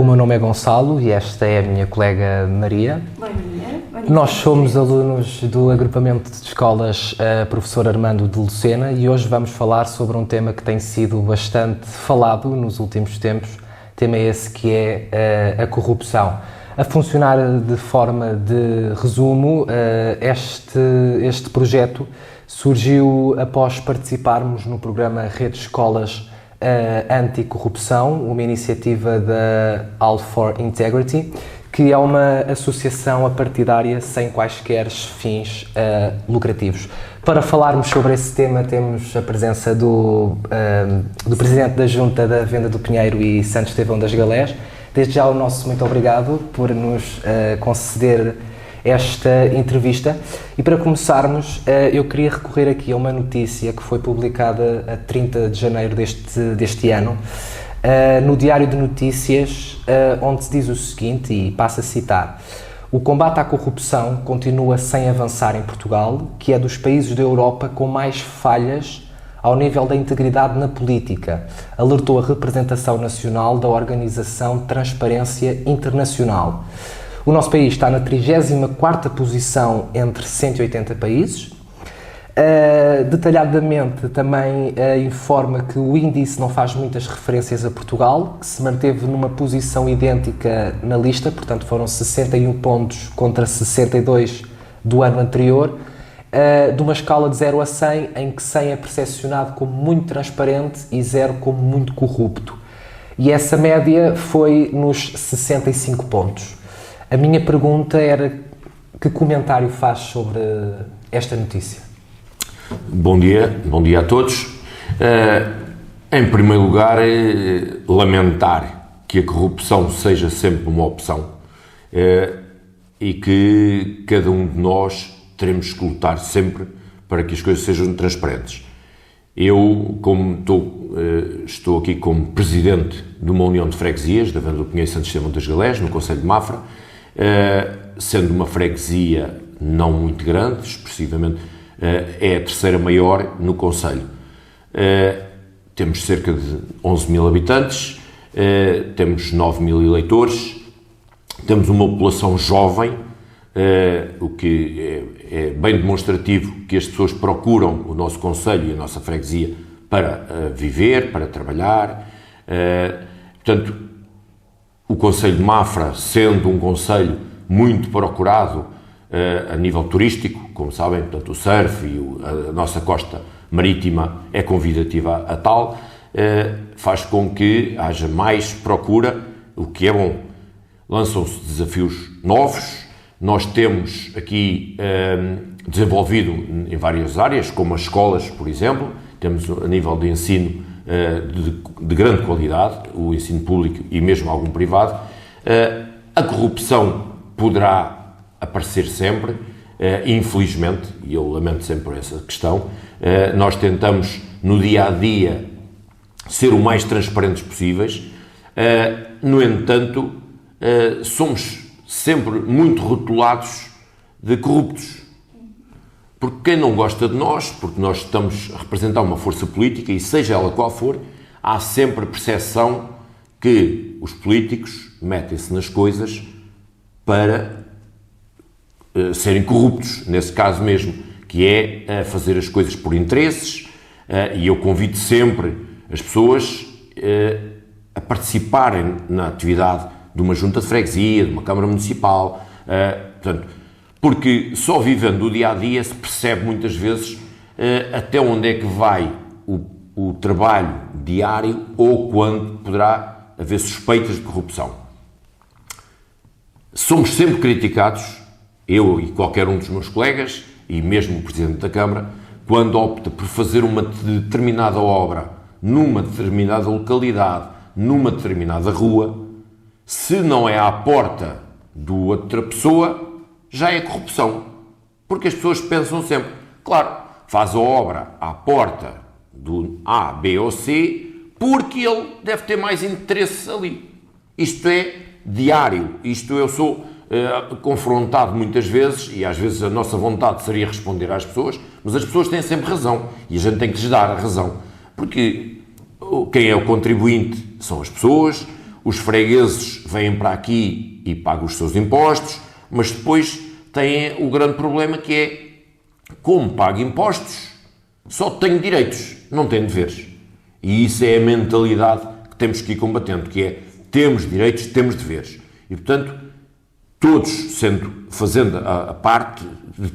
O meu nome é Gonçalo e esta é a minha colega Maria. Bom dia. Nós somos alunos do agrupamento de escolas Professor Armando de Lucena e hoje vamos falar sobre um tema que tem sido bastante falado nos últimos tempos. Tema esse que é a corrupção. A funcionar de forma de resumo, este projeto surgiu após participarmos no programa Rede Escolas Anticorrupção, uma iniciativa da All for Integrity, que é uma associação apartidária sem quaisquer fins lucrativos. Para falarmos sobre esse tema, temos a presença do Presidente da Junta da Venda do Pinheiro e Santo Estevão das Galés. Desde já o nosso muito obrigado por nos conceder esta entrevista. E para começarmos, eu queria recorrer aqui a uma notícia que foi publicada a 30 de janeiro deste ano, no Diário de Notícias, onde se diz o seguinte, e passo a citar: o combate à corrupção continua sem avançar em Portugal, que é dos países da Europa com mais falhas ao nível da integridade na política, alertou a representação nacional da organização Transparência Internacional. O nosso país está na 34ª posição entre 180 países. Detalhadamente também informa que o índice não faz muitas referências a Portugal, que se manteve numa posição idêntica na lista, portanto foram 61 pontos contra 62 do ano anterior, de uma escala de 0 a 100, em que 100 é percepcionado como muito transparente e 0 como muito corrupto. E essa média foi nos 65 pontos. A minha pergunta era: que comentário faz sobre esta notícia? Bom dia a todos. Em primeiro lugar, lamentar que a corrupção seja sempre uma opção e que cada um de nós teremos que lutar sempre para que as coisas sejam transparentes. Eu, como estou aqui como presidente de uma união de freguesias, da Venda do Pinheiro e Santo Estevão das Galés, no concelho de Mafra, sendo uma freguesia não muito grande, expressivamente, é a terceira maior no concelho. Temos cerca de 11 mil habitantes, temos 9 mil eleitores, temos uma população jovem, o que é bem demonstrativo que as pessoas procuram o nosso concelho e a nossa freguesia para viver, para trabalhar. Portanto, o concelho de Mafra, sendo um concelho muito procurado a nível turístico, como sabem, portanto, o surf e a nossa costa marítima é convidativa a tal, faz com que haja mais procura, o que é bom. Lançam-se desafios novos. Nós temos aqui desenvolvido em várias áreas, como as escolas, por exemplo, temos a nível de ensino de grande qualidade, o ensino público e mesmo algum privado. A corrupção poderá aparecer sempre, infelizmente, e eu lamento sempre essa questão. Nós tentamos, no dia-a-dia, ser o mais transparentes possíveis. No entanto, somos sempre muito rotulados de corruptos. Porque quem não gosta de nós, porque nós estamos a representar uma força política, e seja ela qual for, há sempre a percepção que os políticos metem-se nas coisas para serem corruptos, nesse caso mesmo, que é fazer as coisas por interesses, e eu convido sempre as pessoas a participarem na atividade de uma junta de freguesia, de uma câmara municipal, portanto, porque só vivendo o dia-a-dia se percebe muitas vezes até onde é que vai o trabalho diário ou quando poderá haver suspeitas de corrupção. Somos sempre criticados, eu e qualquer um dos meus colegas, e mesmo o Presidente da Câmara, quando opta por fazer uma determinada obra numa determinada localidade, numa determinada rua, se não é à porta de outra pessoa, já é corrupção. Porque as pessoas pensam sempre, claro, faz a obra à porta do A, B ou C, porque ele deve ter mais interesse ali. Isto é diário, isto eu sou confrontado muitas vezes, e às vezes a nossa vontade seria responder às pessoas, mas as pessoas têm sempre razão, e a gente tem que lhes dar a razão, porque quem é o contribuinte são as pessoas, os fregueses vêm para aqui e pagam os seus impostos, mas depois têm o grande problema que é, como pago impostos, só tenho direitos, não tenho deveres. E isso é a mentalidade que temos que ir combatendo, que é, temos direitos, temos deveres. E, portanto, todos fazendo a parte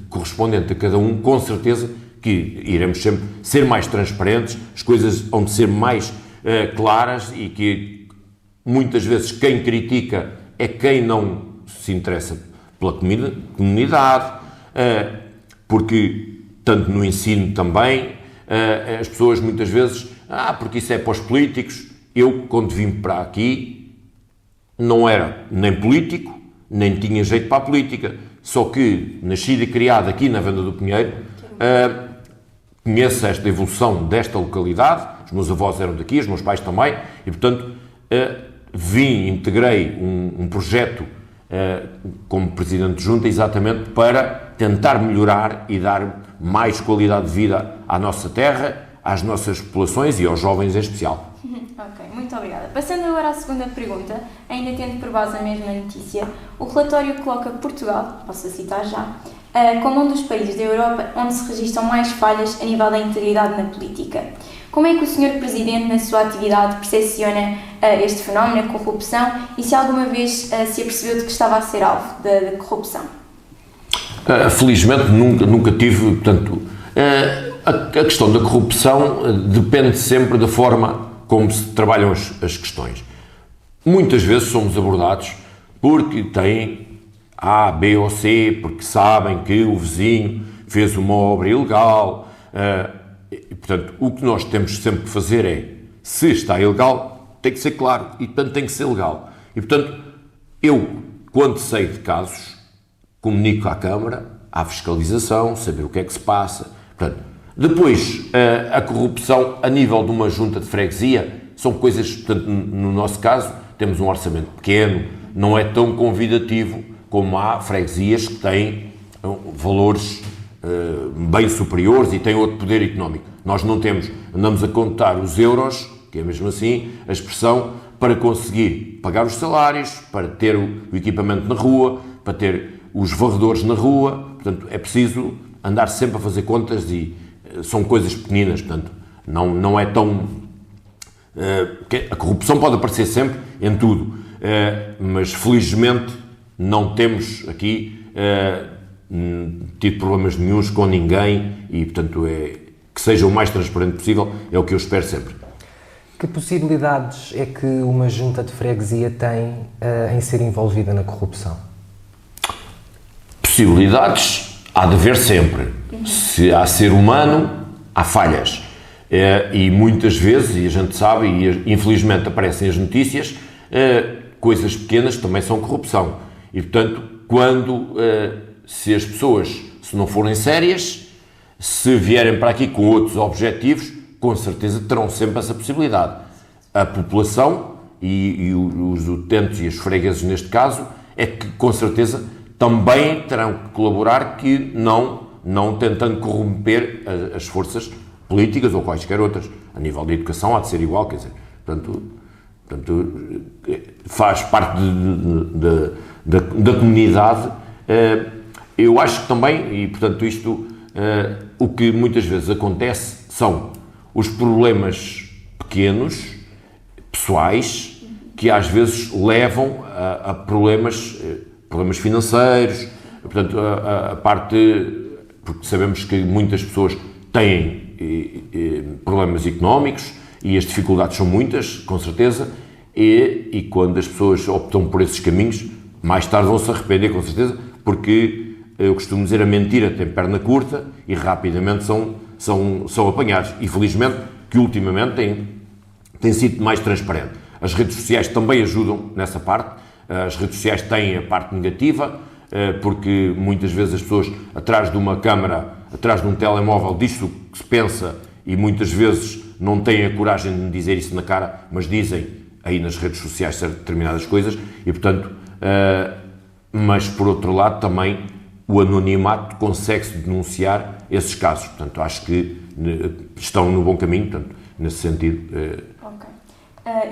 correspondente a cada um, com certeza que iremos sempre ser mais transparentes, as coisas vão ser mais claras e que muitas vezes quem critica é quem não se interessa pela comunidade, porque tanto no ensino também, as pessoas muitas vezes, porque isso é para os políticos. Eu, quando vim para aqui, não era nem político, nem tinha jeito para a política, só que, nascido e criado aqui na Venda do Pinheiro, conheço esta evolução desta localidade, os meus avós eram daqui, os meus pais também, e portanto integrei um projeto como Presidente de Junta exatamente para tentar melhorar e dar mais qualidade de vida à nossa terra, às nossas populações e aos jovens em especial. Ok, muito obrigada. Passando agora à segunda pergunta, ainda tendo por base a mesma notícia, o relatório coloca Portugal, posso citar já, como um dos países da Europa onde se registram mais falhas a nível da integridade na política. Como é que o Sr. Presidente, na sua atividade, percepciona este fenómeno, a corrupção, e se alguma vez se apercebeu de que estava a ser alvo da corrupção? Felizmente nunca tive, portanto, a questão da corrupção depende sempre da forma como se trabalham as questões. Muitas vezes somos abordados porque têm A, B ou C, porque sabem que o vizinho fez uma obra ilegal. E, portanto, o que nós temos sempre que fazer é, se está ilegal, tem que ser claro e, portanto, tem que ser legal. E, portanto, eu, quando sei de casos, comunico à Câmara, à fiscalização, saber o que é que se passa. Portanto, depois, a corrupção a nível de uma junta de freguesia são coisas, portanto, no nosso caso, temos um orçamento pequeno, não é tão convidativo como há freguesias que têm valores bem superiores e têm outro poder económico. Nós não temos, andamos a contar os euros, que é mesmo assim a expressão, para conseguir pagar os salários, para ter o equipamento na rua, para ter os varredores na rua. Portanto, é preciso andar sempre a fazer contas e são coisas pequeninas, portanto, não é tão... a corrupção pode aparecer sempre em tudo, mas felizmente não temos aqui tido problemas nenhuns com ninguém e, portanto, que seja o mais transparente possível, é o que eu espero sempre. Que possibilidades é que uma junta de freguesia tem em ser envolvida na corrupção? Possibilidades há de haver sempre. Se há ser humano, há falhas. E muitas vezes, e a gente sabe, e infelizmente aparecem as notícias, coisas pequenas também são corrupção. E, portanto, se as pessoas, se não forem sérias, se vierem para aqui com outros objetivos, com certeza terão sempre essa possibilidade. A população e os utentes e os fregueses, neste caso, é que, com certeza, também terão que colaborar, que não tentando corromper as forças políticas ou quaisquer outras. A nível da educação há de ser igual, quer dizer, portanto faz parte da comunidade. Eu acho que também, e portanto isto, o que muitas vezes acontece são os problemas pequenos, pessoais, que às vezes levam a problemas financeiros, portanto a parte, porque sabemos que muitas pessoas têm problemas económicos e as dificuldades são muitas, com certeza, e quando as pessoas optam por esses caminhos, mais tarde vão se arrepender, com certeza, porque eu costumo dizer, a mentira tem perna curta e rapidamente são apanhados. E felizmente que ultimamente tem sido mais transparente. As redes sociais também ajudam nessa parte. As redes sociais têm a parte negativa, porque muitas vezes as pessoas, atrás de uma câmara, atrás de um telemóvel, diz-se o que se pensa e muitas vezes não têm a coragem de me dizer isso na cara, mas dizem aí nas redes sociais determinadas coisas e, portanto, mas por outro lado também o anonimato consegue-se denunciar esses casos. Portanto, acho que estão no bom caminho, portanto, nesse sentido. Ok.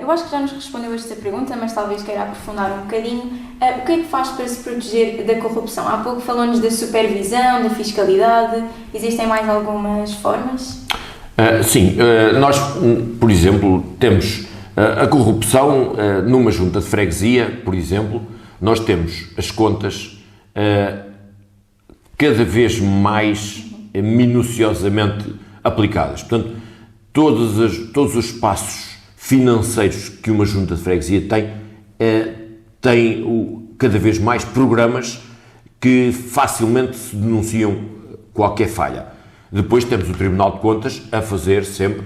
Eu acho que já nos respondeu esta pergunta, mas talvez queira aprofundar um bocadinho. O que é que faz para se proteger da corrupção? Há pouco falou-nos da supervisão, da fiscalidade. Existem mais algumas formas? Sim, nós, por exemplo, temos a corrupção numa junta de freguesia, por exemplo, nós temos as contas cada vez mais minuciosamente aplicadas. Portanto, todos os passos financeiros que uma junta de freguesia tem cada vez mais programas que facilmente se denunciam qualquer falha. Depois temos o Tribunal de Contas a fazer sempre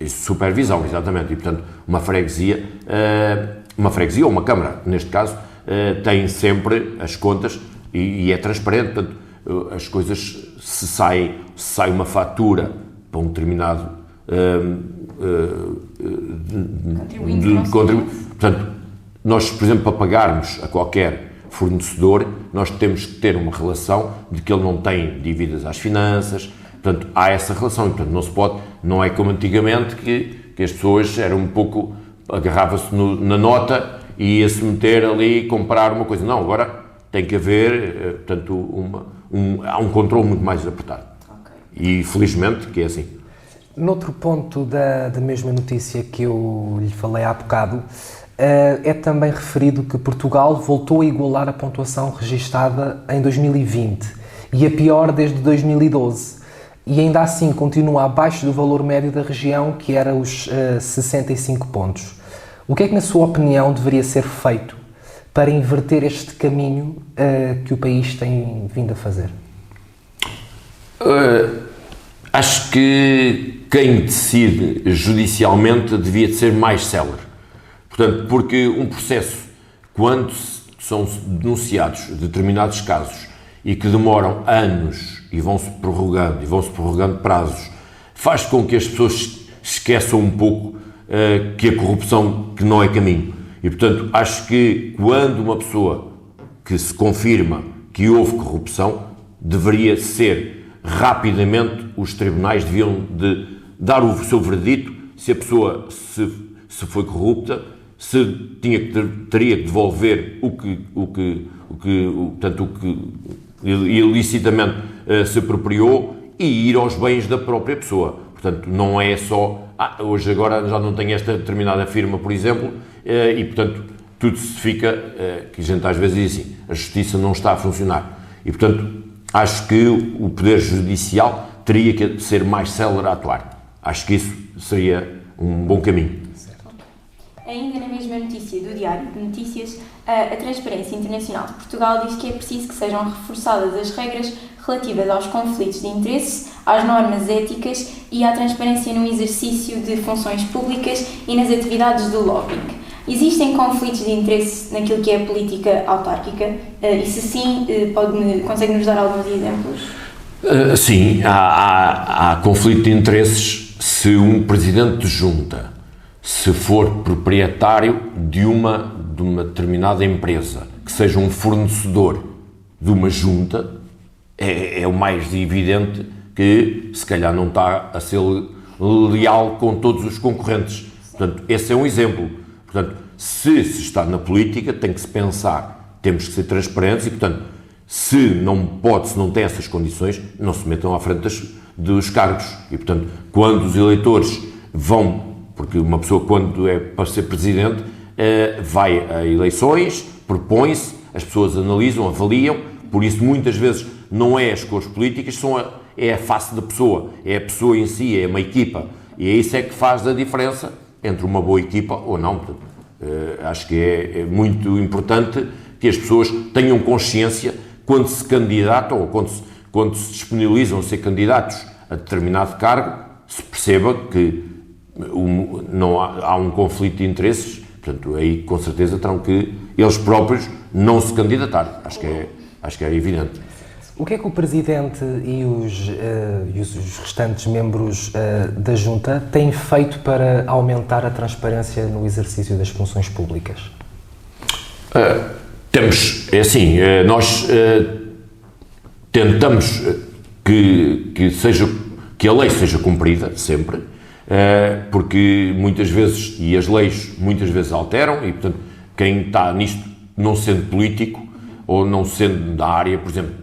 supervisão, exatamente, e portanto uma freguesia ou uma Câmara, neste caso, tem sempre as contas e é transparente, portanto as coisas, se sai uma fatura para um determinado portanto, nós, por exemplo, para pagarmos a qualquer fornecedor, nós temos que ter uma relação de que ele não tem dívidas às finanças, portanto, há essa relação, portanto, não é como antigamente que as pessoas eram um pouco, agarrava-se na nota e ia-se meter ali e comprar uma coisa. Não, agora tem que haver, portanto, há um controle muito mais apertado. Okay. E felizmente que é assim. Noutro ponto da mesma notícia que eu lhe falei há bocado, é também referido que Portugal voltou a igualar a pontuação registada em 2020 e a pior desde 2012 e ainda assim continua abaixo do valor médio da região, que era os 65 pontos. O que é que, na sua opinião, deveria ser feito para inverter este caminho que o país tem vindo a fazer? Acho que quem decide judicialmente devia de ser mais célere. Portanto, porque um processo, quando são denunciados determinados casos e que demoram anos e vão-se prorrogando prazos, faz com que as pessoas esqueçam um pouco que a corrupção que não é caminho. E, portanto, acho que quando uma pessoa que se confirma que houve corrupção, deveria ser rapidamente, os tribunais deviam de dar o seu veredito se a pessoa se foi corrupta, se teria que devolver o que ilicitamente se apropriou e ir aos bens da própria pessoa. Portanto, não é só, hoje agora já não tenho esta determinada firma, por exemplo, e portanto tudo se fica, que a gente às vezes diz assim, a justiça não está a funcionar. E portanto, acho que o Poder Judicial teria que ser mais célere a atuar. Acho que isso seria um bom caminho. Ainda na mesma notícia do Diário de Notícias, a Transparência Internacional de Portugal diz que é preciso que sejam reforçadas as regras relativas aos conflitos de interesse, às normas éticas e à transparência no exercício de funções públicas e nas atividades do lobbying. Existem conflitos de interesse naquilo que é a política autárquica? E se sim, consegue-nos dar alguns exemplos? Sim, há conflito de interesses se um presidente de junta se for proprietário de uma determinada empresa, que seja um fornecedor de uma junta, é o mais evidente que se calhar não está a ser leal com todos os concorrentes. Portanto, esse é um exemplo. Portanto, se está na política, tem que se pensar, temos que ser transparentes e, portanto, se não tem essas condições, não se metam à frente dos cargos. E, portanto, quando os eleitores vão, porque uma pessoa, quando é para ser presidente, vai a eleições, propõe-se, as pessoas analisam, avaliam, por isso muitas vezes não é as cores políticas, é a face da pessoa, é a pessoa em si, é uma equipa. E é isso é que faz a diferença entre uma boa equipa ou não. Portanto, acho que é muito importante que as pessoas tenham consciência quando se candidatam ou quando se disponibilizam a ser candidatos a determinado cargo, se perceba que não há um conflito de interesses, portanto, aí com certeza terão que eles próprios não se candidatar. Acho que é evidente. O que é que o Presidente e os restantes membros da Junta têm feito para aumentar a transparência no exercício das funções públicas? Nós tentamos que a lei seja cumprida sempre. porque muitas vezes, e as leis muitas vezes alteram, e portanto quem está nisto, não sendo político, ou não sendo da área, por exemplo,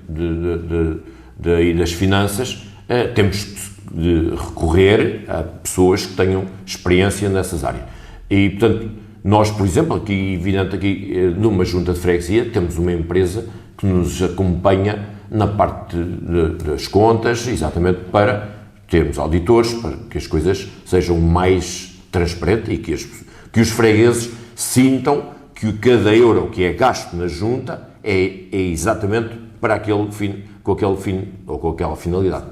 das finanças, temos de recorrer a pessoas que tenham experiência nessas áreas. E, portanto, nós, por exemplo, evidente aqui numa junta de freguesia, temos uma empresa que nos acompanha na parte das contas, exatamente para termos auditores, para que as coisas sejam mais transparentes e que os fregueses sintam que cada euro que é gasto na junta é exatamente para aquele fim, com aquele fim ou com aquela finalidade.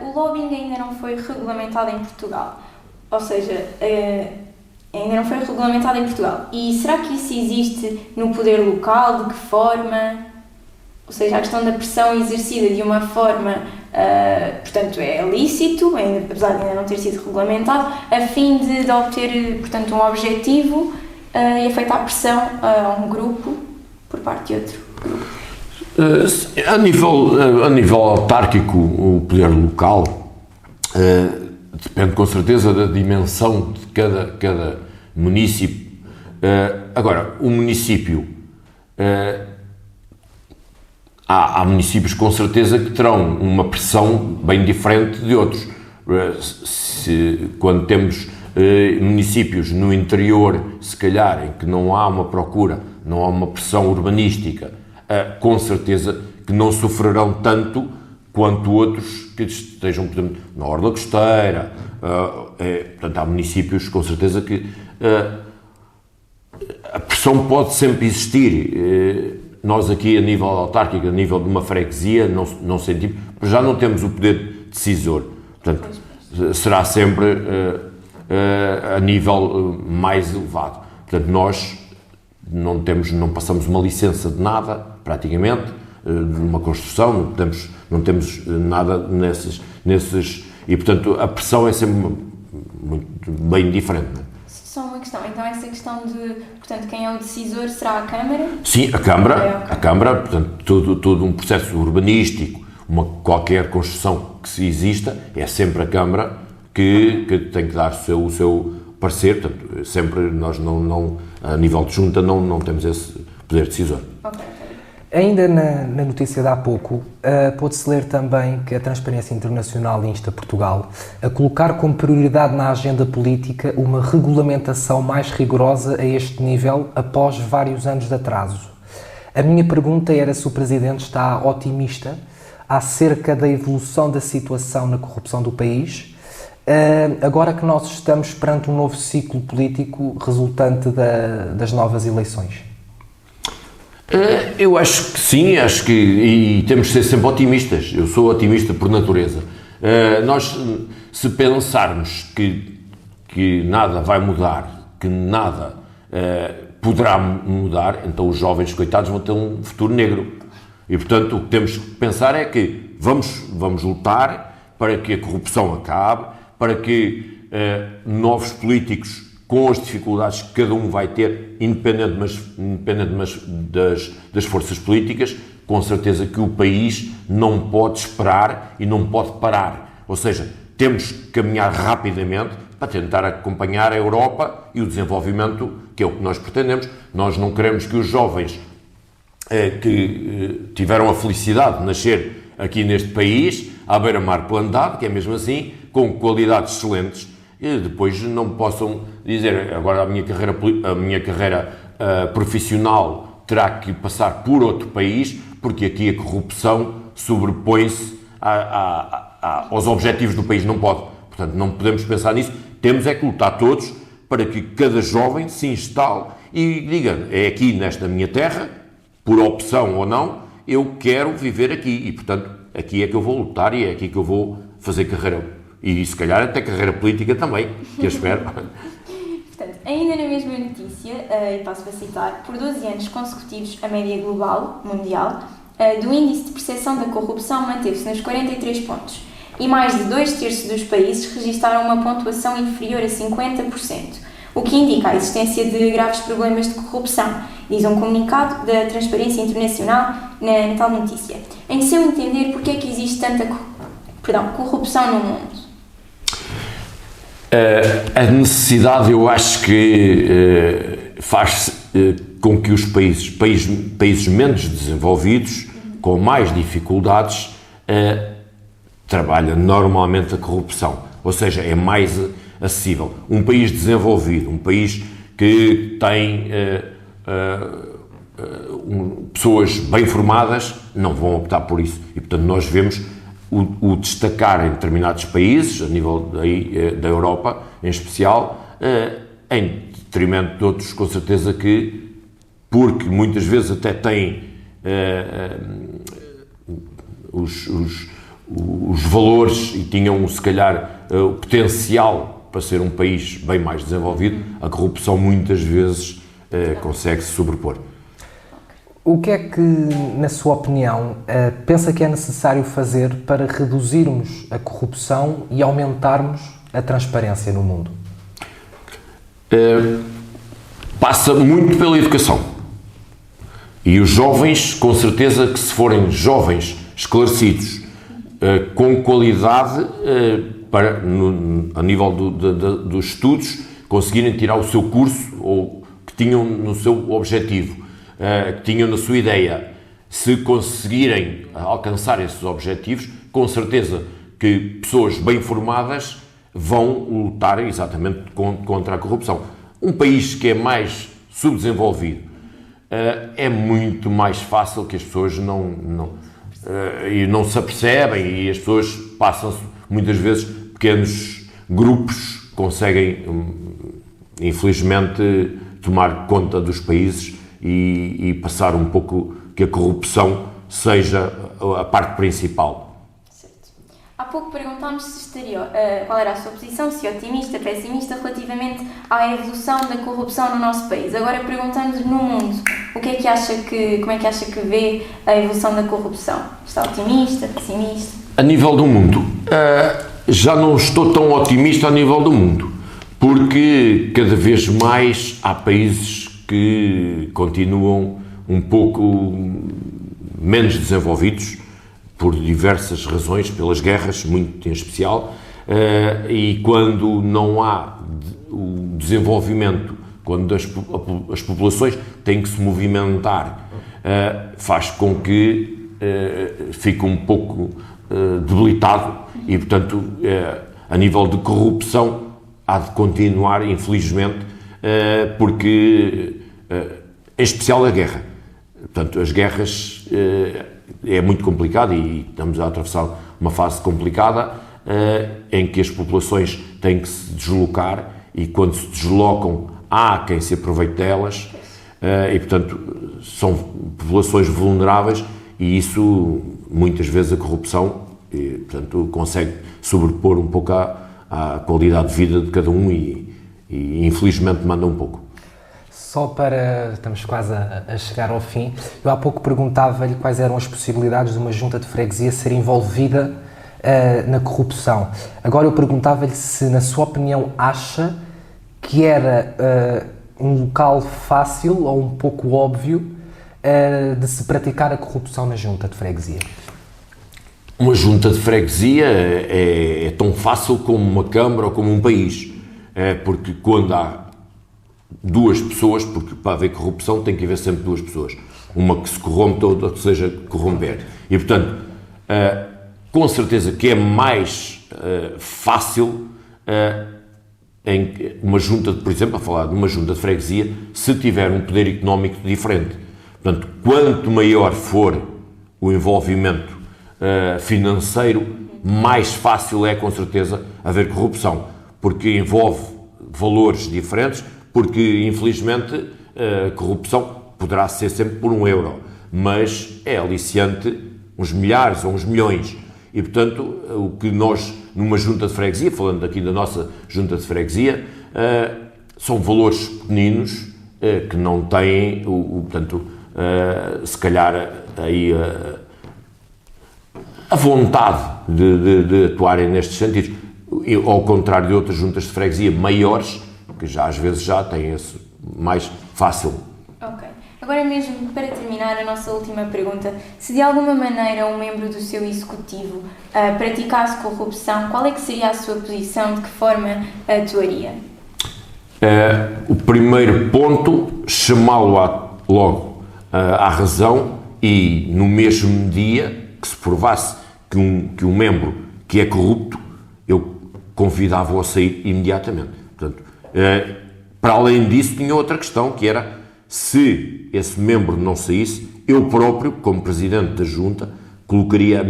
O lobbying ainda não foi regulamentado em Portugal, ou seja, ainda não foi regulamentado em Portugal. E será que isso existe no poder local? De que forma? Ou seja, a questão da pressão exercida de uma forma, portanto, é lícito, apesar de ainda não ter sido regulamentado, a fim de obter, portanto, um objetivo, e é feita a pressão a um grupo por parte de outro grupo. A nível autárquico, o poder local depende com certeza da dimensão de cada município. Agora, o município, há municípios com certeza que terão uma pressão bem diferente de outros. Quando temos municípios no interior, se calhar, em que não há uma procura, não há uma pressão urbanística, com certeza que não sofrerão tanto quanto outros que estejam, por exemplo, na orla costeira. Portanto, há municípios, com certeza, que a pressão pode sempre existir. Nós aqui, a nível autárquico, a nível de uma freguesia, não sentimos, já não temos o poder decisor. Portanto, será sempre a nível mais elevado. Portanto, nós não passamos uma licença de nada, praticamente, de uma construção, não temos nada nesses e, portanto, a pressão é sempre muito bem diferente. Não é? Só uma questão, então essa questão de, portanto, quem é o decisor será a Câmara? Sim, a Câmara, portanto, todo um processo urbanístico, qualquer construção que se exista, é sempre a Câmara que tem que dar o seu parecer, portanto, sempre nós a nível de junta não temos esse poder decisor. Ok. Ainda na notícia de há pouco, pôde-se ler também que a Transparência Internacional insta Portugal a colocar como prioridade na agenda política uma regulamentação mais rigorosa a este nível após vários anos de atraso. A minha pergunta era se o Presidente está otimista acerca da evolução da situação na corrupção do país, agora que nós estamos perante um novo ciclo político resultante das novas eleições. Eu acho que sim, e temos de ser sempre otimistas. Eu sou otimista por natureza. Nós, se pensarmos que nada vai mudar, que nada poderá mudar, então os jovens coitados vão ter um futuro negro. E, portanto, o que temos que pensar é que vamos lutar para que a corrupção acabe, para que novos políticos, com as dificuldades que cada um vai ter, independente das forças políticas, com certeza que o país não pode esperar e não pode parar. Ou seja, temos que caminhar rapidamente para tentar acompanhar a Europa e o desenvolvimento, que é o que nós pretendemos. Nós não queremos que os jovens que tiveram a felicidade de nascer aqui neste país, à beira-mar plantado, que é mesmo assim, com qualidades excelentes, e depois não possam dizer agora a minha carreira profissional terá que passar por outro país, porque aqui a corrupção sobrepõe-se aos objetivos do país. Não pode. Portanto, não podemos pensar nisso. Temos é que lutar todos para que cada jovem se instale e diga, é aqui nesta minha terra, por opção ou não, eu quero viver aqui e, portanto, aqui é que eu vou lutar e é aqui que eu vou fazer carreira. E, se calhar, até carreira política também, que eu espero. Portanto, ainda na mesma notícia, e passo a citar, por 12 anos consecutivos, a média global, mundial, do índice de percepção da corrupção manteve-se nos 43 pontos. E mais de 2/3 dos países registaram uma pontuação inferior a 50%, o que indica a existência de graves problemas de corrupção, diz um comunicado da Transparência Internacional na tal notícia. Em seu entender, por que é que existe tanta corrupção no mundo? A necessidade, eu acho que faz com que os países menos desenvolvidos, com mais dificuldades, trabalhem normalmente a corrupção. Ou seja, é mais acessível. Um país desenvolvido, um país que tem pessoas bem formadas, não vão optar por isso. E, portanto, nós vemos o destacar em determinados países, a nível da Europa em especial, em detrimento de outros, com certeza porque muitas vezes até têm os valores e tinham, se calhar, o potencial para ser um país bem mais desenvolvido, a corrupção muitas vezes consegue-se sobrepor. O que é que, na sua opinião, pensa que é necessário fazer para reduzirmos a corrupção e aumentarmos a transparência no mundo? Passa muito pela educação. E os jovens, com certeza que se forem jovens esclarecidos, com qualidade, a nível dos estudos, conseguirem tirar o seu curso ou que tinham no seu objetivo, que tinham na sua ideia, se conseguirem alcançar esses objetivos, com certeza que pessoas bem formadas vão lutar exatamente contra a corrupção. Um país que é mais subdesenvolvido, é muito mais fácil que as pessoas não se apercebem e as pessoas passam-se, muitas vezes, pequenos grupos conseguem, infelizmente, tomar conta dos países e passar um pouco que a corrupção seja a parte principal. Certo. Há pouco perguntámos qual era a sua posição, se otimista, pessimista, relativamente à evolução da corrupção no nosso país. Agora perguntamos no mundo, como é que acha que vê a evolução da corrupção? Está otimista, pessimista? A nível do mundo, já não estou tão otimista a nível do mundo, porque cada vez mais há países que continuam um pouco menos desenvolvidos, por diversas razões, pelas guerras, muito em especial, e quando não há o desenvolvimento, quando as populações têm que se movimentar, faz com que fique um pouco debilitado e, portanto, a nível de corrupção há de continuar, infelizmente, porque, em especial a guerra. Portanto, as guerras é muito complicado e estamos a atravessar uma fase complicada em que as populações têm que se deslocar e quando se deslocam há quem se aproveite delas e, portanto, são populações vulneráveis e isso, muitas vezes, a corrupção, portanto, consegue sobrepor um pouco à qualidade de vida de cada um e infelizmente manda um pouco. Só para... estamos quase a chegar ao fim. Eu há pouco perguntava-lhe quais eram as possibilidades de uma junta de freguesia ser envolvida na corrupção. Agora eu perguntava-lhe se, na sua opinião, acha que era um local fácil ou um pouco óbvio de se praticar a corrupção na junta de freguesia. Uma junta de freguesia é tão fácil como uma câmara ou como um país. Porque quando há duas pessoas, porque para haver corrupção tem que haver sempre duas pessoas. Uma que se corrompe, outra que seja corromper. E, portanto, com certeza que é mais fácil em uma junta, por exemplo, a falar de uma junta de freguesia, se tiver um poder económico diferente. Portanto, quanto maior for o envolvimento financeiro, mais fácil é, com certeza, haver corrupção. Porque envolve valores diferentes, porque, infelizmente, a corrupção poderá ser sempre por €1, mas é aliciante uns milhares ou uns milhões. E, portanto, o que nós, numa junta de freguesia, falando aqui da nossa junta de freguesia, são valores pequeninos que não têm, portanto, se calhar, aí a vontade de atuarem nestes sentidos. Ao contrário de outras juntas de freguesia maiores, que já às vezes já têm esse mais fácil. Ok. Agora mesmo, para terminar a nossa última pergunta, se de alguma maneira um membro do seu executivo praticasse corrupção, qual é que seria a sua posição, de que forma atuaria? O primeiro ponto, chamá-lo logo à razão e no mesmo dia que se provasse que um membro que é corrupto, eu convidava-o a sair imediatamente. Portanto, para além disso, tinha outra questão, que era, se esse membro não saísse, eu próprio, como Presidente da Junta, colocaria a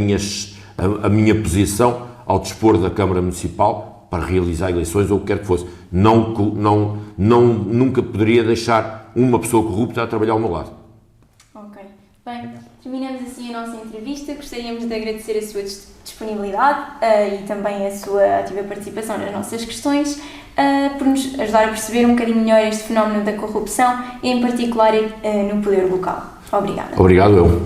minha posição ao dispor da Câmara Municipal para realizar eleições ou o que quer que fosse. Nunca poderia deixar uma pessoa corrupta a trabalhar ao meu lado. Ok. Bem, terminamos assim a nossa entrevista. Gostaríamos de agradecer a sua disponibilidade e também a sua ativa participação nas nossas questões, por nos ajudar a perceber um bocadinho melhor este fenómeno da corrupção e, em particular, no poder local. Obrigada. Obrigado, eu.